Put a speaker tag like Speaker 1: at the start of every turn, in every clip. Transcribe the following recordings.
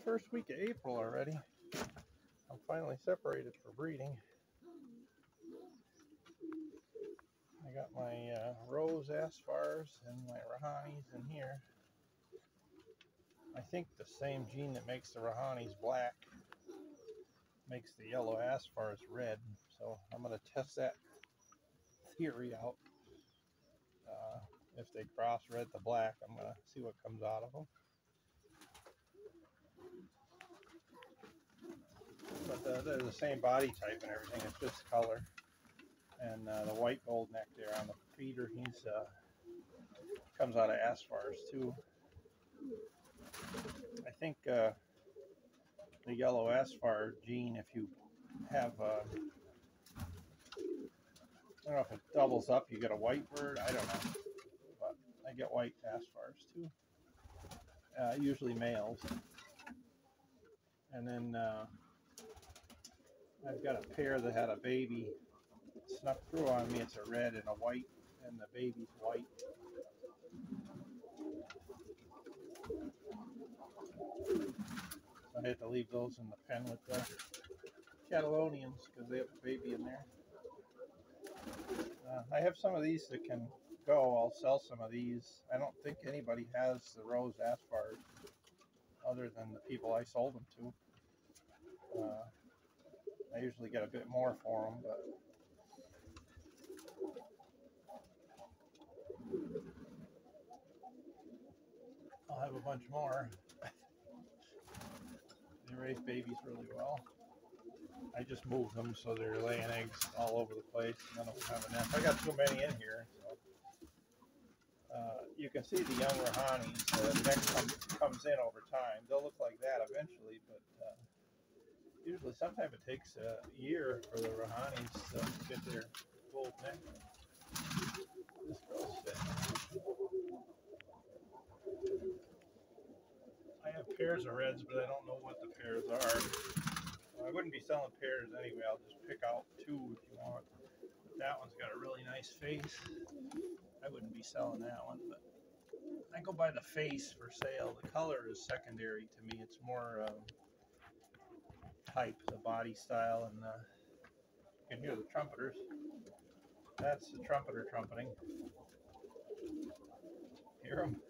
Speaker 1: First week of April already. I'm finally separated for breeding. I got my Rose Asphars and my Rahanis in here. I think the same gene that makes the Rahanis black makes the yellow Asphars red. So I'm going to test that theory out. If they cross red to black, I'm going to see what comes out of them. But they're the same body type and everything. It's just color. And the white gold neck there on the feeder, he's comes out of Asphars too. I think the yellow Asphar gene, if you have, I don't know if it doubles up, you get a white bird. I don't know, but I get white Asphars too. Usually males. And then I've got a pair that had a baby snuck through on me. It's a red and a white, and the baby's white. So I had to leave those in the pen with the Catalonians because they have a baby in there. I have some of these that can go. I'll sell some of these. I don't think anybody has the Rose Asphars other than the people I sold them to. I usually get a bit more for them, but I'll have a bunch more. They raise babies really well. I just move them so they're laying eggs all over the place. None of them have a nest. I got too many in here. So. You can see the young Rahanis. The neck comes in over time. They'll look like that eventually, but usually sometimes it takes a year for the Rahanis to get their full neck. This girl's sick. I have pairs of reds, but I don't know what the pairs are. I wouldn't be selling pairs anyway. I'll just pick out two if you want. That one's got a really nice face. I wouldn't be selling that one, but I go by the face for sale. The color is secondary to me. It's more type, the body style, and you can hear the trumpeters. That's the trumpeter trumpeting. Hear them?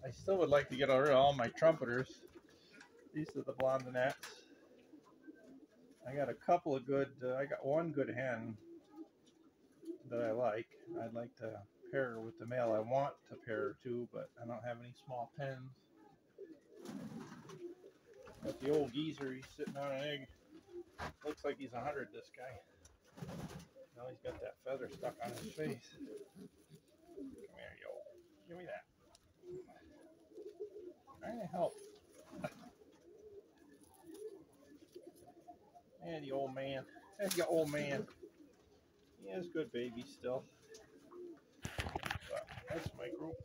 Speaker 1: I still would like to get rid of all my trumpeters. These are the blondinettes. I got a couple of good, I got one good hen that I like. I'd like to pair her with the male I want to pair her to, but I don't have any small pens. But the old geezer, he's sitting on an egg. Looks like he's 100, this guy. Now he's got that feather stuck on his face. Come here, yo. Give me that. Trying to help. And the old man. There's the old man. He has good babies still. But that's my group.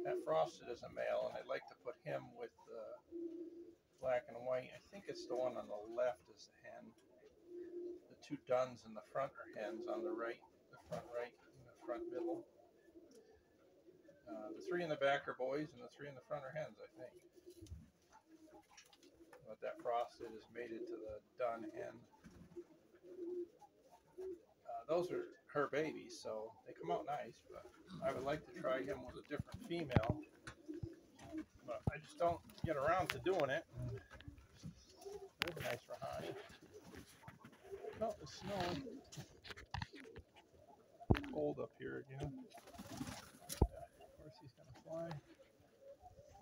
Speaker 1: That Frosted is a male, and I'd like to put him with black and white. I think it's the one on the left is the hen. The two duns in the front are hens. On the right, the front right, and the front middle. The three in the back are boys, and the three in the front are hens, I think. But that Frosted is mated to the dun hen. Those are her babies, so they come out nice, but I would like to try him with a different female. But I just don't get around to doing it. There's a nice Rahani. Oh, it's snowing. Cold up here again. Of course he's going to fly.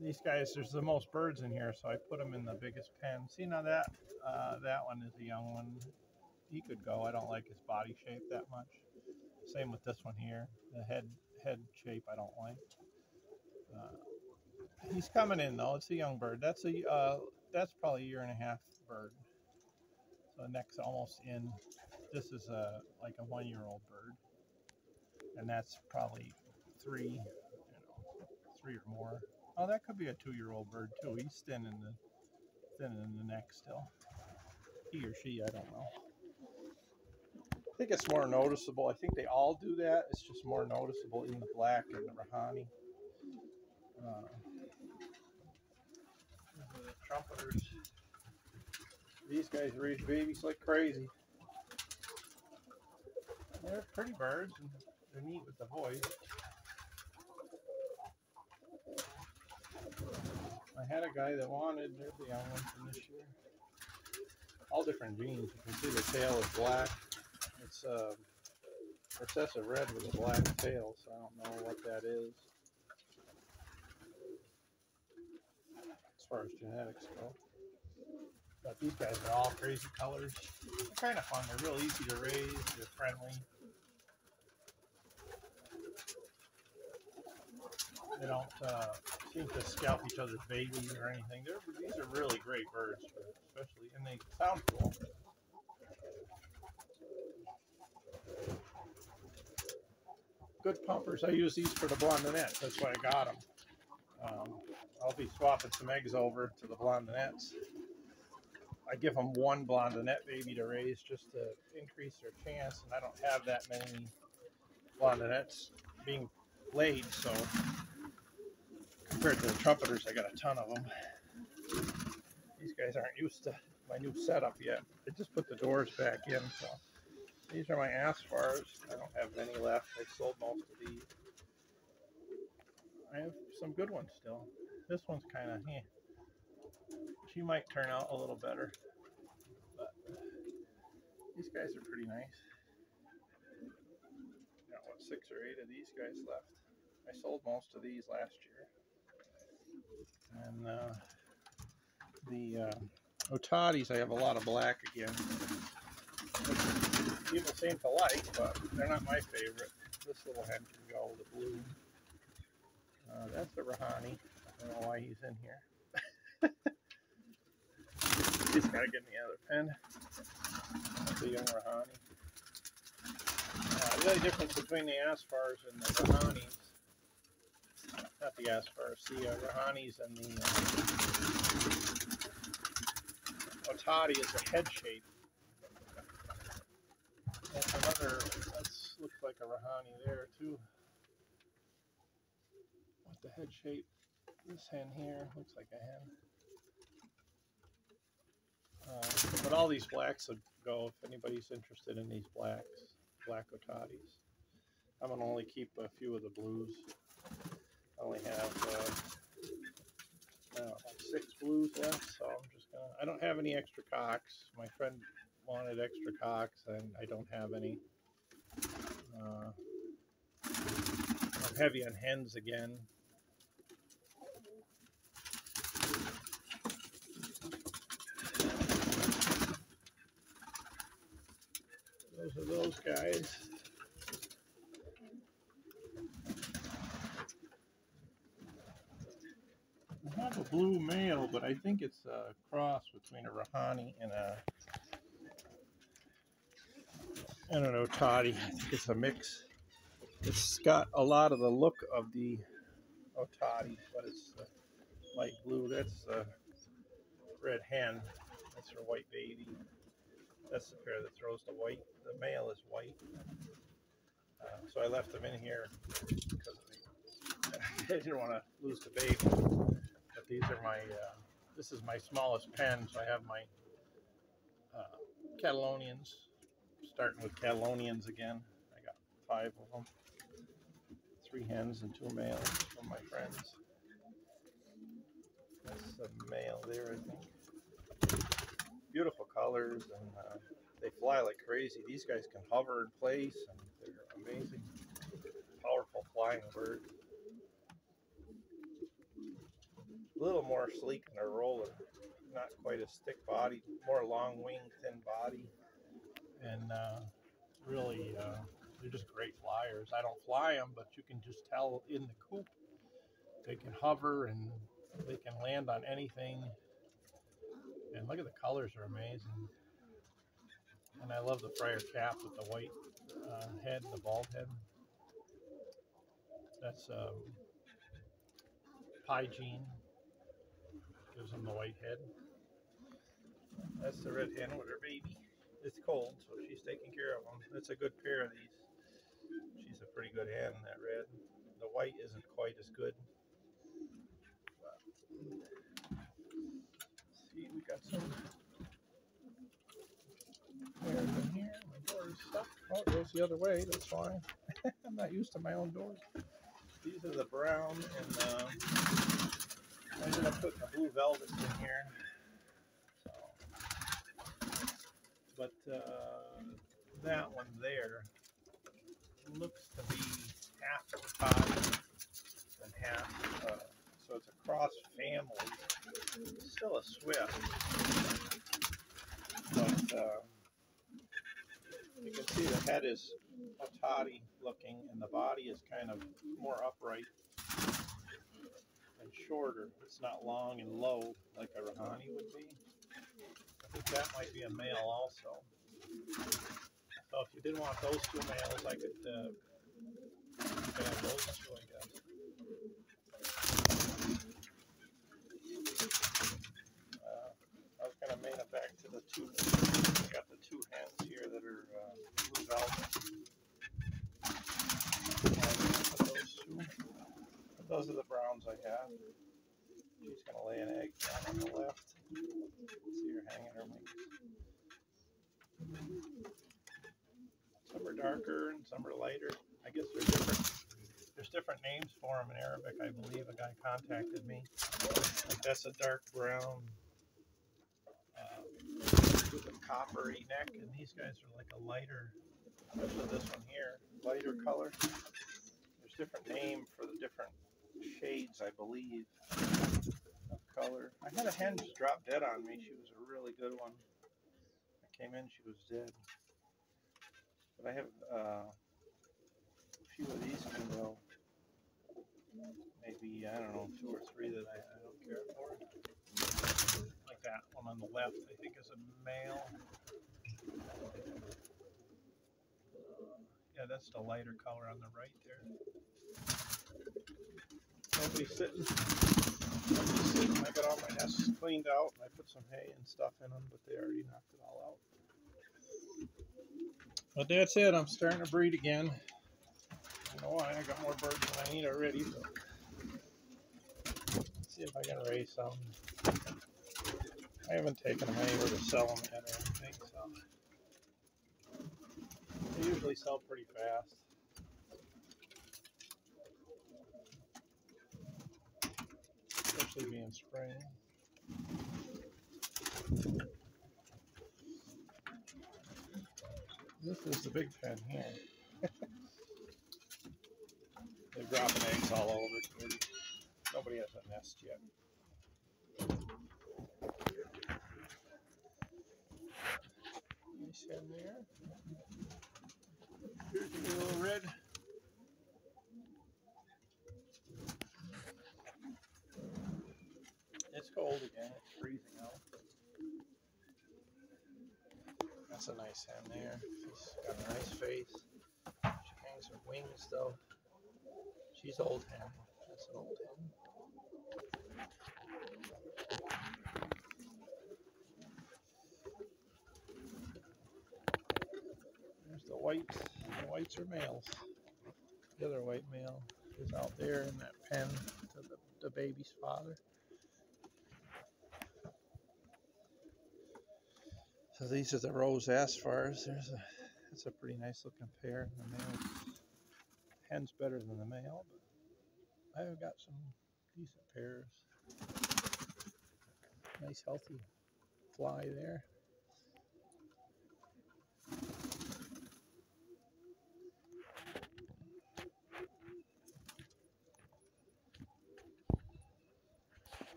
Speaker 1: These guys, there's the most birds in here, so I put them in the biggest pen. See, now that one is a young one. He could go. I don't like his body shape that much. Same with this one here. The head shape I don't like. He's coming in though. It's a young bird. That's probably a 1.5-year bird. So the neck's almost in. This is like a 1-year-old bird, and that's probably 3 or more. Oh, that could be a 2-year-old bird too. He's thin in the neck still. He or she, I don't know. I think it's more noticeable. I think they all do that. It's just more noticeable in the black and the Rahani. The trumpeters. These guys raise babies like crazy. They're pretty birds, and they're neat with the voice. I had a guy that wanted, there's the young one from this year. All different genes. You can see the tail is black. It's recessive red with a black tail, so I don't know what that is as far as genetics go. But these guys are all crazy colors. They're kind of fun. They're real easy to raise. They're friendly. They don't seem to scalp each other's babies or anything. These are really great birds, especially, and they sound cool. Good pumpers. I use these for the blondinettes. That's why I got them. I'll be swapping some eggs over to the blondinettes. I give them one blondinette baby to raise just to increase their chance, and I don't have that many blondinettes being laid, so compared to the trumpeters, I got a ton of them. These guys aren't used to my new setup yet. I just put the doors back in, so these are my Aspars. I don't have many left. I sold most of these. I have some good ones still. This one's kind of, she might turn out a little better, but these guys are pretty nice. Got what, 6 or 8 of these guys left. I sold most of these last year. And the Otatis, I have a lot of black again. People seem to like, but they're not my favorite. This little hen can go with the blue. That's a Rahani. I don't know why he's in here. He's got to get me out of the pen. That's a young Rahani. The only difference between the Aspars and the Rahanis, not the Aspars, the Rahanis and the Otati is the head shape. That's another, looks like a Rahani there too. With the head shape. This hen here looks like a hen. But all these blacks would go if anybody's interested in these black Otatis. I'm going to only keep a few of the blues. I only have like 6 blues left, so I'm just going to, I don't have any extra cocks. My friend wanted extra cocks, and I don't have any. I'm heavy on hens again. Those are those guys. I have a blue male, but I think it's a cross between a Rahani and an Otati. I think it's a mix. It's got a lot of the look of the Otati, but it's light blue. That's the red hen. That's her white baby. That's the pair that throws the white. The male is white. So I left them in here because I didn't want to lose the baby. But these are my, this is my smallest pen, so I have my Catalonians, starting with Catalonians again. I got 5 of them. 3 hens and 2 males from my friends. That's a male there, I think. Beautiful colors, and they fly like crazy. These guys can hover in place, and they're amazing, powerful flying birds. A little more sleek than a roller, not quite as thick body, more long wing, thin body, and really, they're just great flyers. I don't fly them, but you can just tell in the coop. They can hover and they can land on anything. And look at the colors, are amazing. And I love the Friar cap with the white head, the bald head. That's Piegene. Gives them the white head. That's the red hen with her baby. It's cold, so she's taking care of them. That's a good pair of these. She's a pretty good hen, that red. The white isn't quite as good. See, we got some hairs in here. My door is stuck. Oh, it goes the other way. That's why. I'm not used to my own doors. These are the brown, and I ended up putting the blue velvet in here. So, but that one there looks to be half Otati and half, so it's a cross family. It's still a Swift, but you can see the head is Otati looking, and the body is kind of more upright and shorter. It's not long and low like a Rahani would be. I think that might be a male also. So if you didn't want those two males, I could have those two, I guess. I was going to mate it back to the two. I got the two hens here that are blue velvet. Those two. But those are the browns I have. She's going to lay an egg down on the left. See her hanging her wings. Some are darker and some are lighter. I guess they're different. There's different names for them in Arabic. I believe a guy contacted me. Like that's a dark brown with a coppery neck, and these guys are like a lighter. So this one here, lighter color. There's different name for the different shades, I believe, of color. I had a hen just drop dead on me. She was a really good one. I came in, she was dead. But I have a few of these can go. Maybe, I don't know, 2 or 3 that I don't care for. Like that one on the left, I think is a male. Yeah, that's the lighter color on the right there. Nobody's sitting. I got all my nests cleaned out, and I put some hay and stuff in them, but they already knocked it all out. But that's it. I'm starting to breed again. I don't know why. I got more birds than I need already. But let's see if I can raise some. I haven't taken them anywhere to sell them yet or anything, so they usually sell pretty fast. Especially being spring. This is the big pen here. They're dropping eggs all over. Nobody has a nest yet. Nice hen there. Here's the little red. It's cold again. It's freezing out. That's a nice hen there. She's got a nice face. She hangs her wings though. She's old hen. That's an old hen. There's the whites. The whites are males. The other white male is out there in that pen to the baby's father. So these are the rose asphars. That's a pretty nice looking pair. The male hen's better than the male, but I've got some decent pairs. Nice healthy fly there.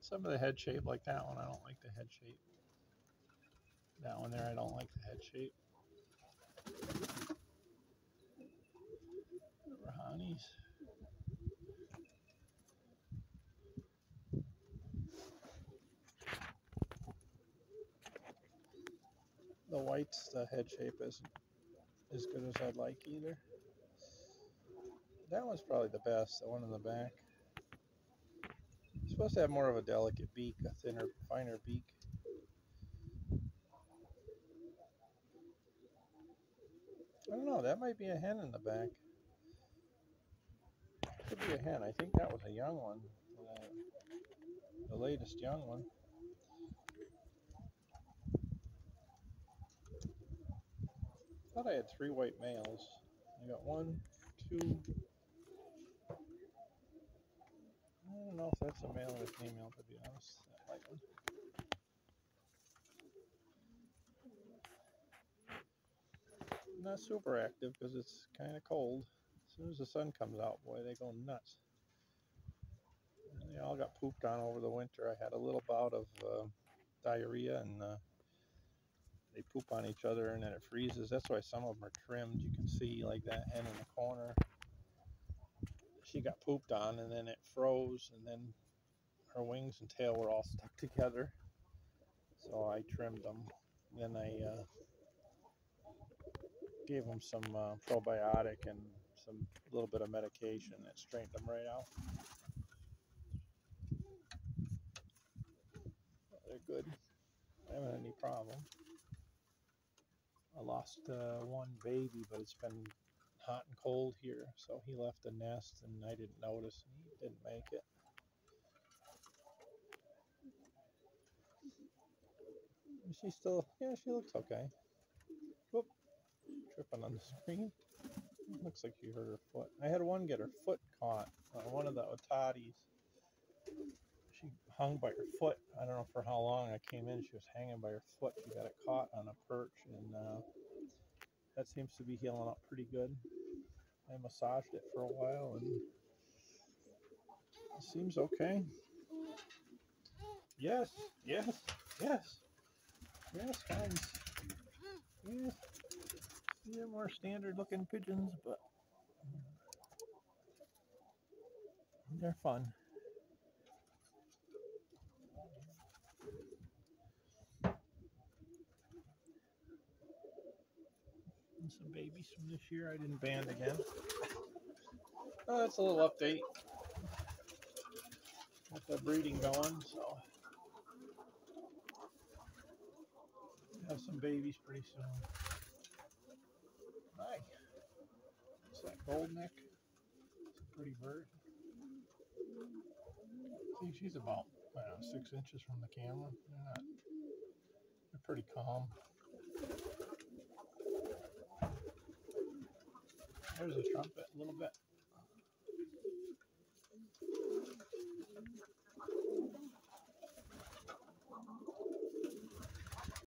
Speaker 1: Some of the head shape, like that one, I don't like the head shape. That one there, I don't like the head shape. Rahanis. The whites, the head shape isn't as good as I'd like either. That one's probably the best, the one in the back. It's supposed to have more of a delicate beak, a thinner, finer beak. I don't know, that might be a hen in the back. Could be a hen. I think that was a young one that the latest young one. I thought I had 3 white males. I got 1, 2. I don't know if that's a male or a female, to be honest. That white one. Not super active because it's kind of cold. As soon as the sun comes out, boy, they go nuts. And they all got pooped on over the winter. I had a little bout of diarrhea, and they poop on each other, and then it freezes. That's why some of them are trimmed. You can see, like that hen in the corner. She got pooped on, and then it froze, and then her wings and tail were all stuck together. So I trimmed them. Then I gave them some probiotic and some little bit of medication that straightened them right out. They're good. I haven't had any problem. I lost one baby, but it's been hot and cold here, so he left the nest and I didn't notice, and he didn't make it. She's still, yeah, she looks okay. Whoop, tripping on the screen. Looks like she hurt her foot. I had one get her foot caught. One of the otatis. She hung by her foot. I don't know for how long. I came in, she was hanging by her foot. She got it caught on a perch, and that seems to be healing up pretty good. I massaged it for a while, and it seems okay. Yes, yes, yes, yes, Hans. Yes. They're more standard looking pigeons, but they're fun. And some babies from this year. I didn't band again. Oh, that's a little update. Got the breeding going, so have some babies pretty soon. Hi. It's that gold neck. It's a pretty bird. See, she's about, I don't know, 6 inches from the camera. They're pretty calm. There's a trumpet a little bit.